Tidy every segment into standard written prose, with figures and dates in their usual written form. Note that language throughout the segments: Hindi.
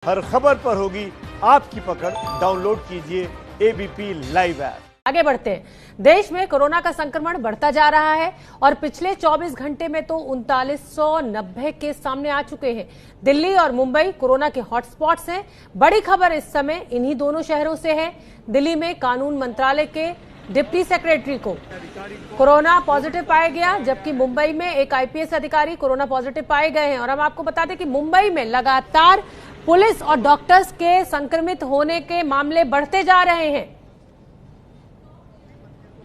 हर खबर पर होगी आपकी पकड़। डाउनलोड कीजिए एबीपी लाइव ऐप। आगे बढ़ते हैं। देश में कोरोना का संक्रमण बढ़ता जा रहा है और पिछले 24 घंटे में तो 3990 केस सामने आ चुके हैं। दिल्ली और मुंबई कोरोना के हॉटस्पॉट्स हैं। बड़ी खबर इस समय इन्हीं दोनों शहरों से है। दिल्ली में कानून मंत्रालय के डिप्टी सेक्रेटरी को कोरोना पॉजिटिव पाया गया, जबकि मुंबई में एक आईपीएस अधिकारी कोरोना पॉजिटिव पाए गए हैं। और हम आपको बता दें कि मुंबई में लगातार पुलिस और डॉक्टर्स के संक्रमित होने के मामले बढ़ते जा रहे हैं।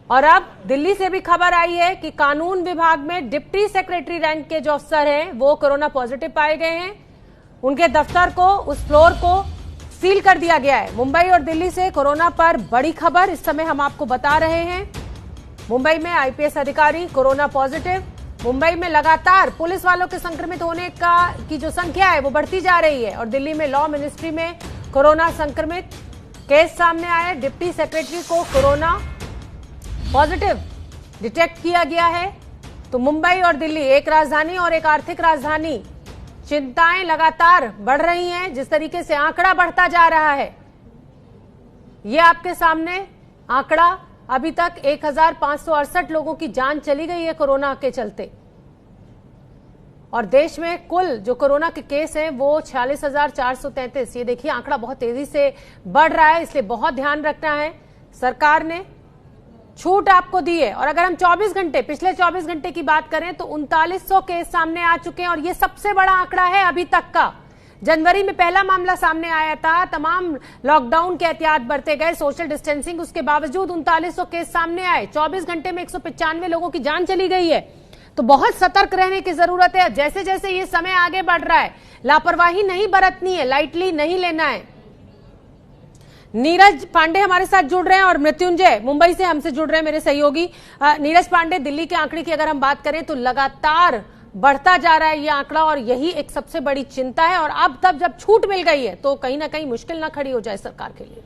और अब दिल्ली से भी खबर आई है कि कानून विभाग में डिप्टी सेक्रेटरी रैंक के जो अफसर हैं वो कोरोना पॉजिटिव पाए गए हैं। उनके दफ्तर को, उस फ्लोर को सील कर दिया गया है। मुंबई और दिल्ली से कोरोना पर बड़ी खबर इस समय हम आपको बता रहे हैं। मुंबई में आईपीएस अधिकारी कोरोना पॉजिटिव। मुंबई में लगातार पुलिस वालों के संक्रमित होने की जो संख्या है वो बढ़ती जा रही है। और दिल्ली में लॉ मिनिस्ट्री में कोरोना संक्रमित केस सामने आए। डिप्टी सेक्रेटरी को कोरोना पॉजिटिव डिटेक्ट किया गया है। तो मुंबई और दिल्ली, एक राजधानी और एक आर्थिक राजधानी, चिंताएं लगातार बढ़ रही हैं। जिस तरीके से आंकड़ा बढ़ता जा रहा है, ये आपके सामने आंकड़ा अभी तक 1568 लोगों की जान चली गई है कोरोना के चलते। और देश में कुल जो कोरोना के केस हैं वो 46,433। ये देखिए आंकड़ा बहुत तेजी से बढ़ रहा है, इसलिए बहुत ध्यान रखना है। सरकार ने छूट आपको दी है। और अगर हम पिछले 24 घंटे की बात करें तो 3900 केस सामने आ चुके हैं। और ये सबसे बड़ा आंकड़ा है अभी तक का। जनवरी में पहला मामला सामने आया था, तमाम लॉकडाउन के एहतियात बरते गए, सोशल डिस्टेंसिंग, उसके बावजूद 3900 केस सामने आए। 24 घंटे में 195 लोगों की जान चली गई है। तो बहुत सतर्क रहने की जरूरत है। जैसे जैसे ये समय आगे बढ़ रहा है, लापरवाही नहीं बरतनी है, लाइटली नहीं लेना है। नीरज पांडे हमारे साथ जुड़ रहे हैं और मृत्युंजय मुंबई से हमसे जुड़ रहे हैं, मेरे सहयोगी। नीरज पांडे, दिल्ली के आंकड़े की अगर हम बात करें तो लगातार बढ़ता जा रहा है ये आंकड़ा और यही एक सबसे बड़ी चिंता है। और अब तब जब छूट मिल गई है तो कहीं ना कहीं मुश्किल ना खड़ी हो जाए सरकार के लिए।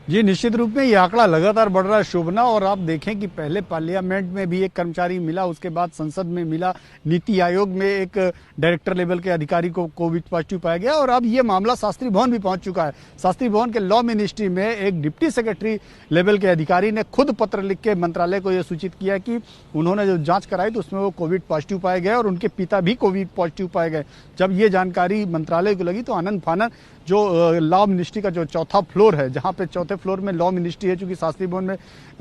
जी, निश्चित रूप में ये आंकड़ा लगातार बढ़ रहा है शोभना। और आप देखें कि पहले पार्लियामेंट में भी एक कर्मचारी मिला, उसके बाद संसद में मिला, नीति आयोग में एक डायरेक्टर लेवल के अधिकारी को कोविड पॉजिटिव पाया गया। और अब ये मामला शास्त्री भवन भी पहुंच चुका है। शास्त्री भवन के लॉ मिनिस्ट्री में एक डिप्टी सेक्रेटरी लेवल के अधिकारी ने खुद पत्र लिख के मंत्रालय को यह सूचित किया कि उन्होंने जो जांच कराई तो उसमें वो कोविड पॉजिटिव पाए गए और उनके पिता भी कोविड पॉजिटिव पाए गए। जब ये जानकारी मंत्रालय को लगी तो आनंद फानन जो लॉ मिनिस्ट्री का जो चौथा फ्लोर है, जहां पे चौथे फ्लोर में लॉ मिनिस्ट्री है चूंकि शास्त्री भवन में,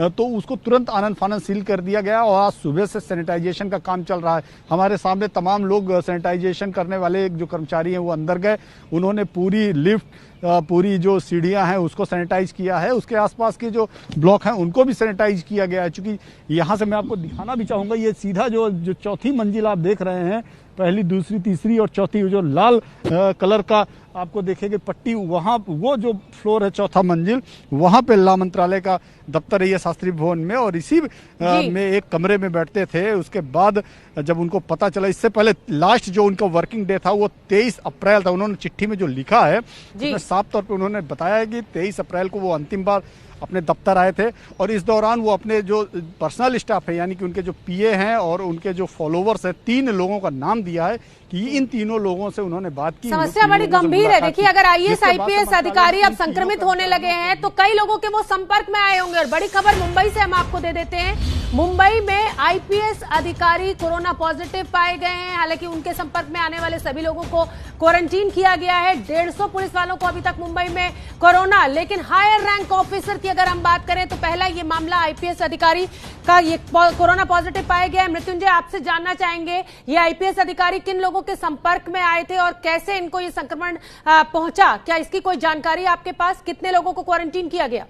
तो उसको तुरंत आनंद फानन सील कर दिया गया। और आज सुबह से सैनिटाइजेशन का काम चल रहा है। हमारे सामने तमाम लोग सैनिटाइजेशन करने वाले जो कर्मचारी हैं वो अंदर गए। उन्होंने पूरी लिफ्ट, पूरी जो सीढ़ियां हैं उसको सैनिटाइज किया है। उसके आसपास के जो ब्लॉक हैं उनको भी सैनिटाइज किया गया है। चूंकि यहाँ से मैं आपको दिखाना भी चाहूँगा, ये सीधा जो चौथी मंजिल आप देख रहे हैं, पहली, दूसरी, तीसरी और चौथी, जो लाल कलर का आपको देखेंगे पट्टी, वहाँ वो जो फ्लोर है चौथा मंजिल, वहाँ पे लॉ मंत्रालय का दफ्तर है ये शास्त्री भवन में। और इसी में एक कमरे में बैठते थे। उसके बाद जब उनको पता चला, इससे पहले लास्ट जो उनका वर्किंग डे था वो 23 अप्रैल था। उन्होंने चिट्ठी में जो लिखा है उसमें साफ तौर पे उन्होंने बताया है कि 23 अप्रैल को वो अंतिम बार अपने दफ्तर आए थे। और इस दौरान वो अपने जो पर्सनल स्टाफ है, यानी कि उनके जो पीए हैं और उनके जो फॉलोवर्स हैं, 3 लोगों का नाम दिया है कि इन तीनों लोगों से उन्होंने बात की। समस्या बड़ी गंभीर है। देखिए, अगर आईएएस आईपीएस अधिकारी अब संक्रमित होने लगे हैं तो कई लोगों के वो संपर्क में आए होंगे। और बड़ी खबर मुंबई से हम आपको दे देते हैं। मुंबई में आईपीएस अधिकारी कोरोना पॉजिटिव पाए गए हैं। हालांकि उनके संपर्क में आने वाले सभी लोगों को क्वारंटीन किया गया है। 150 पुलिस वालों को अभी तक मुंबई में कोरोना। लेकिन हायर रैंक ऑफिसर की अगर हम बात करें तो पहला ये मामला आईपीएस अधिकारी का ये कोरोना पॉजिटिव पाया गया है। मृत्युंजय, आपसे जानना चाहेंगे ये आईपीएस अधिकारी किन लोगों के संपर्क में आए थे और कैसे इनको ये संक्रमण पहुंचा? क्या इसकी कोई जानकारी आपके पास? कितने लोगों को क्वारंटीन किया गया?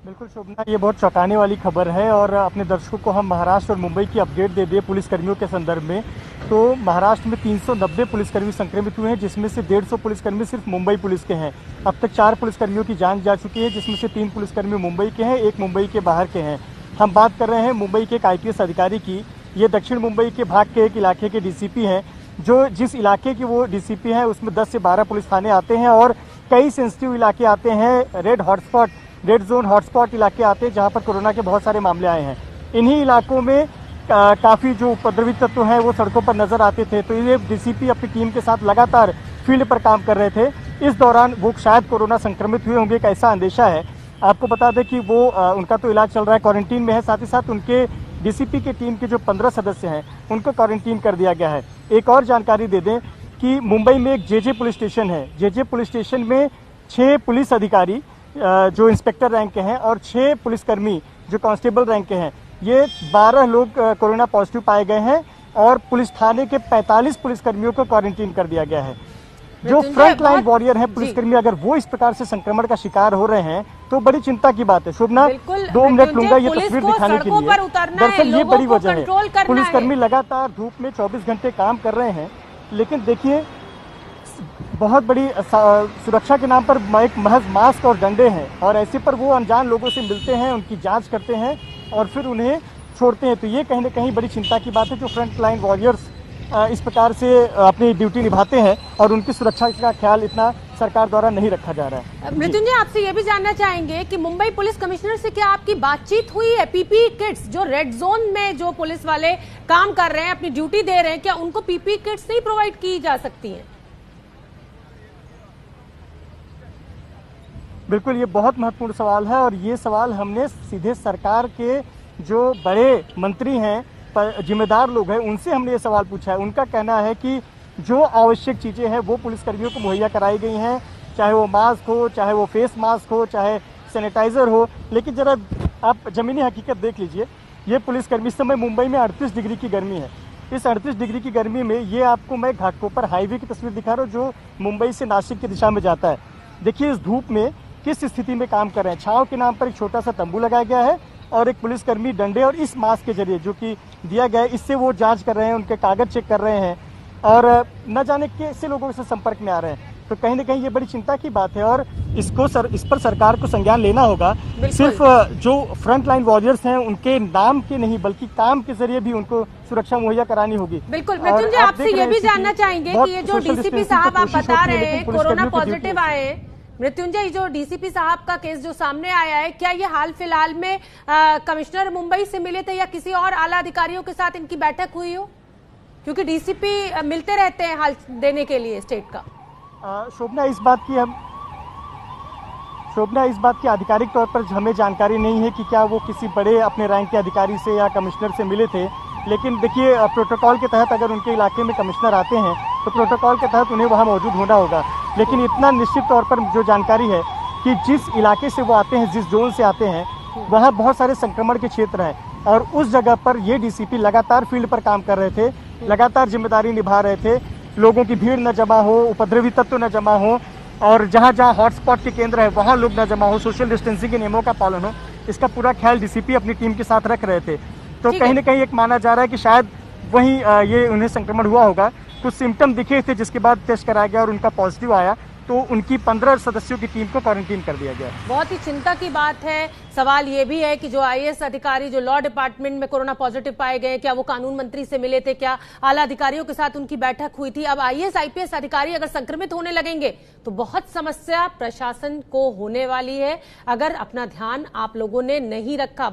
बिल्कुल शोभना, ये बहुत चौंकाने वाली खबर है। और अपने दर्शकों को हम महाराष्ट्र और मुंबई की अपडेट दे दें पुलिसकर्मियों के संदर्भ में। तो महाराष्ट्र में 390 पुलिसकर्मी संक्रमित हुए हैं, जिसमें से 150 पुलिसकर्मी सिर्फ मुंबई पुलिस के हैं। अब तक 4 पुलिसकर्मियों की जान जा चुकी है, जिसमें से 3 पुलिसकर्मी मुंबई के हैं, 1 मुंबई के बाहर के हैं। हम बात कर रहे हैं मुंबई के एक आईपीएस अधिकारी की। ये दक्षिण मुंबई के भाग के एक इलाके के डीसीपी हैं। जो जिस इलाके के वो डीसीपी हैं उसमें 10 से 12 पुलिस थाने आते हैं और कई सेंसिटिव इलाके आते हैं। रेड जोन हॉटस्पॉट इलाके आते हैं जहां पर कोरोना के बहुत सारे मामले आए हैं। इन्हीं इलाकों में काफी जो उपद्रवी तत्व हैं वो सड़कों पर नजर आते थे। तो ये डीसीपी अपनी टीम के साथ लगातार फील्ड पर काम कर रहे थे। इस दौरान वो शायद कोरोना संक्रमित हुए होंगे, एक ऐसा अंदेशा है। आपको बता दें कि वो उनका तो इलाज चल रहा है, क्वारंटीन में है। साथ ही साथ उनके डीसीपी की टीम के जो 15 सदस्य हैं उनको क्वारंटीन कर दिया गया है। एक और जानकारी दे दें कि मुंबई में एक जेजे पुलिस स्टेशन है। जेजे पुलिस स्टेशन में 6 पुलिस अधिकारी जो इंस्पेक्टर रैंक के हैं और 6 पुलिसकर्मी जो कांस्टेबल रैंक के हैं, ये 12 लोग कोरोना पॉजिटिव पाए गए हैं और पुलिस थाने के 45 पुलिसकर्मियों को क्वारंटीन कर दिया गया है। जो फ्रंट लाइन वॉरियर है पुलिसकर्मी, अगर वो इस प्रकार से संक्रमण का शिकार हो रहे हैं तो बड़ी चिंता की बात है। शोभना, 2 मिनट लूंगा ये तस्वीर दिखाने के लिए। दरअसल ये बड़ी वजह है, पुलिसकर्मी लगातार धूप में 24 घंटे काम कर रहे हैं, लेकिन देखिए बहुत बड़ी सुरक्षा के नाम पर एक महज मास्क और डंडे हैं, और ऐसे पर वो अनजान लोगों से मिलते हैं, उनकी जांच करते हैं और फिर उन्हें छोड़ते हैं। तो ये कहीं ना कहीं बड़ी चिंता की बात है, जो फ्रंट लाइन वॉरियर्स इस प्रकार से अपनी ड्यूटी निभाते हैं और उनकी सुरक्षा का ख्याल इतना सरकार द्वारा नहीं रखा जा रहा है। मृत्युंजय, आपसे ये भी जानना चाहेंगे कि मुंबई पुलिस कमिश्नर से क्या आपकी बातचीत हुई है? पीपीई किट्स जो रेड जोन में जो पुलिस वाले काम कर रहे हैं, अपनी ड्यूटी दे रहे हैं, क्या उनको पीपीई किट्स नहीं प्रोवाइड की जा सकती हैं? बिल्कुल, ये बहुत महत्वपूर्ण सवाल है और ये सवाल हमने सीधे सरकार के जो बड़े मंत्री हैं, जिम्मेदार लोग हैं, उनसे हमने ये सवाल पूछा है। उनका कहना है कि जो आवश्यक चीज़ें हैं वो पुलिसकर्मियों को मुहैया कराई गई हैं, चाहे वो मास्क हो, चाहे वो फेस मास्क हो, चाहे सैनिटाइजर हो। लेकिन जरा आप ज़मीनी हकीकत देख लीजिए, ये पुलिसकर्मी इस समय मुंबई में 38 डिग्री की गर्मी है। इस 38 डिग्री की गर्मी में ये आपको मैं घाटकोपर हाईवे की तस्वीर दिखा रहा हूँ जो मुंबई से नासिक की दिशा में जाता है। देखिए इस धूप में किस स्थिति में काम कर रहे हैं। छांव के नाम पर एक छोटा सा तंबू लगाया गया है और एक पुलिसकर्मी डंडे और इस मास्क के जरिए जो कि दिया गया है, इससे वो जांच कर रहे हैं, उनके कागज चेक कर रहे हैं और न जाने कैसे लोगों से संपर्क में आ रहे हैं। तो कहीं ना कहीं ये बड़ी चिंता की बात है और इस पर सरकार को संज्ञान लेना होगा। सिर्फ जो फ्रंट लाइन वॉरियर्स हैं उनके नाम के नहीं बल्कि काम के जरिए भी उनको सुरक्षा मुहैया करानी होगी। बिल्कुल, मृत्युंजय, आपसे ये भी जानना चाहेंगे कि ये जो डीसीपी साहब आप बता रहे हैं कोरोना पॉजिटिव आए, मृत्युंजय, जो डीसीपी साहब का केस जो सामने आया है, क्या ये हाल फिलहाल में कमिश्नर मुंबई से मिले थे या किसी और आला अधिकारियों के साथ इनकी बैठक हुई हो? क्योंकि डीसीपी मिलते रहते हैं हाल देने के लिए स्टेट का। शोभना, इस बात की आधिकारिक तौर पर हमें जानकारी नहीं है कि क्या वो किसी बड़े अपने रैंक के अधिकारी से या कमिश्नर से मिले थे। लेकिन देखिए प्रोटोकॉल के तहत अगर उनके इलाके में कमिश्नर आते हैं तो प्रोटोकॉल के तहत उन्हें वहाँ मौजूद होना होगा। लेकिन इतना निश्चित तौर पर जो जानकारी है कि जिस इलाके से वो आते हैं, जिस जोन से आते हैं, वहाँ बहुत सारे संक्रमण के क्षेत्र हैं और उस जगह पर ये डीसीपी लगातार फील्ड पर काम कर रहे थे, लगातार जिम्मेदारी निभा रहे थे। लोगों की भीड़ न जमा हो, उपद्रवी तत्व न जमा हो और जहाँ जहाँ हॉटस्पॉट के केंद्र है वहाँ लोग न जमा हो, सोशल डिस्टेंसिंग के नियमों का पालन हो, इसका पूरा ख्याल डीसीपी अपनी टीम के साथ रख रहे थे। तो कहीं ना कहीं एक माना जा रहा है कि शायद वहीं ये उन्हें संक्रमण हुआ होगा। कुछ सिम्टम दिखे थे जिसके बाद टेस्ट कराया गया और उनका पॉजिटिव आया, तो उनकी 15 सदस्यों की टीम को क्वारंटीन कर दिया गया। बहुत ही चिंता की बात है। सवाल ये भी है कि जो आईएएस अधिकारी जो लॉ डिपार्टमेंट में कोरोना पॉजिटिव पाए गए, क्या वो कानून मंत्री से मिले थे, क्या आला अधिकारियों के साथ उनकी बैठक हुई थी? अब आईएएस आईपीएस अधिकारी अगर संक्रमित होने लगेंगे तो बहुत समस्या प्रशासन को होने वाली है, अगर अपना ध्यान आप लोगों ने नहीं रखा।